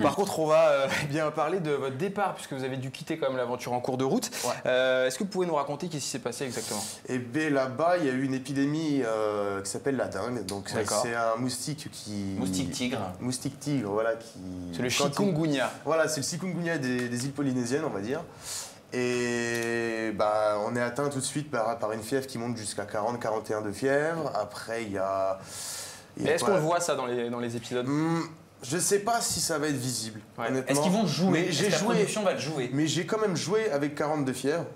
Par contre, on va bien parler de votre départ, puisque vous avez dû quitter quand même l'aventure en cours de route. Ouais. Est-ce que vous pouvez nous raconter qu'est-ce qui s'est passé exactement? Eh bien là-bas, il y a eu une épidémie qui s'appelle la dengue. Donc c'est un moustique qui... Moustique tigre. Moustique tigre, voilà. C'est le chikungunya. Voilà, c'est le chikungunya des îles polynésiennes, on va dire. Et bah, on est atteint tout de suite par une fièvre qui monte jusqu'à 40-41 de fièvre. Après, il y a est-ce qu'on le voit ça dans les épisodes? Je sais pas si ça va être visible. Ouais. Est-ce qu'ils vont jouer? Est-ce que la production va le jouer? Mais j'ai quand même joué avec 40 de fièvre.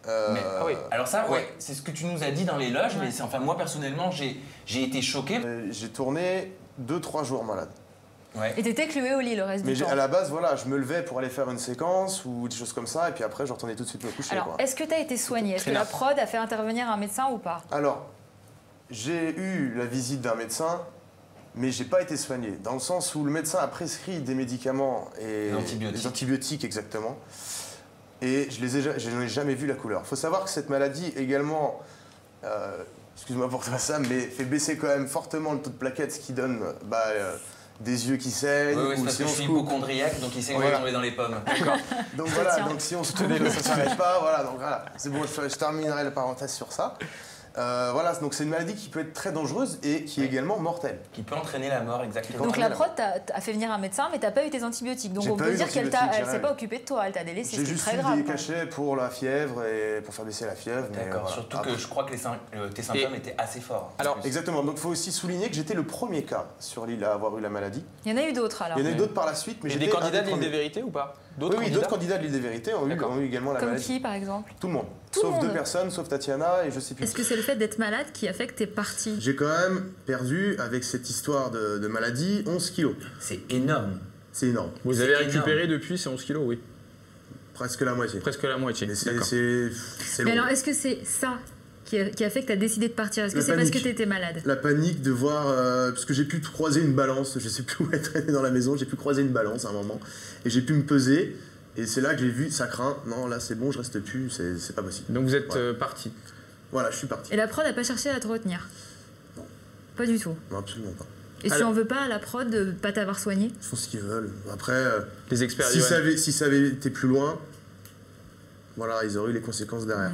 Ah oui. Alors ça, ouais, c'est ce que tu nous as dit dans les loges, mais enfin moi personnellement, j'ai été choqué. J'ai tourné 2-3 jours malade. Ouais. Et t'étais cloué au lit le reste du temps. Mais à la base, voilà, je me levais pour aller faire une séquence ou des choses comme ça, et puis après, je retournais tout de suite me coucher. Alors, est-ce que tu as été soigné? Est-ce que la prod a fait intervenir un médecin ou pas? Alors, j'ai eu la visite d'un médecin, mais j'ai pas été soigné, dans le sens où le médecin a prescrit des médicaments et des antibiotiques exactement, et je n'en ai jamais vu la couleur. Il faut savoir que cette maladie également, excuse-moi pour toi Sam, mais fait baisser quand même fortement le taux de plaquettes, ce qui donne des yeux qui saignent. Oui, c'est parce que je suis hypochondriaque, donc il sait qu'on va tomber dans les pommes. Donc voilà, donc si on se tenait, ça ne s'arrête pas, voilà, donc voilà. C'est bon, je terminerai la parenthèse sur ça. Voilà, donc c'est une maladie qui peut être très dangereuse et qui est également mortelle. Qui peut entraîner la mort, exactement. Donc la prod a fait venir un médecin, mais t'as pas eu tes antibiotiques. Donc on peut dire qu'elle s'est pas occupée de toi, elle t'a délaissé, c'est très grave. J'ai juste eu des cachets pour la fièvre et pour faire baisser la fièvre. D'accord, voilà. Surtout que je crois que tes symptômes étaient assez forts. Alors exactement, donc il faut aussi souligner que j'étais le premier cas sur l'île à avoir eu la maladie. Il y en a eu d'autres alors? Il y en a eu d'autres par la suite, mais j'étais des candidats de l'île des Vérités ou pas? Oui, d'autres candidats de l'île des Vérités ont eu également la maladie. Comme qui par exemple? Tout le monde. Sauf 2 personnes, sauf Tatiana et je sais plus. Est-ce que c'est le fait d'être malade qui a fait que t'es parti? J'ai quand même perdu, avec cette histoire de maladie, 11 kilos. C'est énorme. C'est énorme. Vous avez récupéré depuis ces 11 kilos, oui? Presque la moitié. Presque la moitié. Mais alors, est-ce que c'est ça qui a fait que tu as décidé de partir? Est-ce que c'est parce que tu étais malade? La panique de voir... parce que j'ai pu croiser une balance, je sais plus où être dans la maison, j'ai pu croiser une balance à un moment, et j'ai pu me peser. Et c'est là que j'ai vu, ça craint, non là c'est bon, je reste plus, c'est pas possible. Donc vous êtes parti? Voilà, je suis parti. Et la prod n'a pas cherché à te retenir? Non. Pas du tout? Non, absolument pas. Et tu en veux pas à la prod de pas t'avoir soigné? Ils font ce qu'ils veulent. Après, les experts si ça avait été plus loin, voilà, ils auraient eu les conséquences derrière.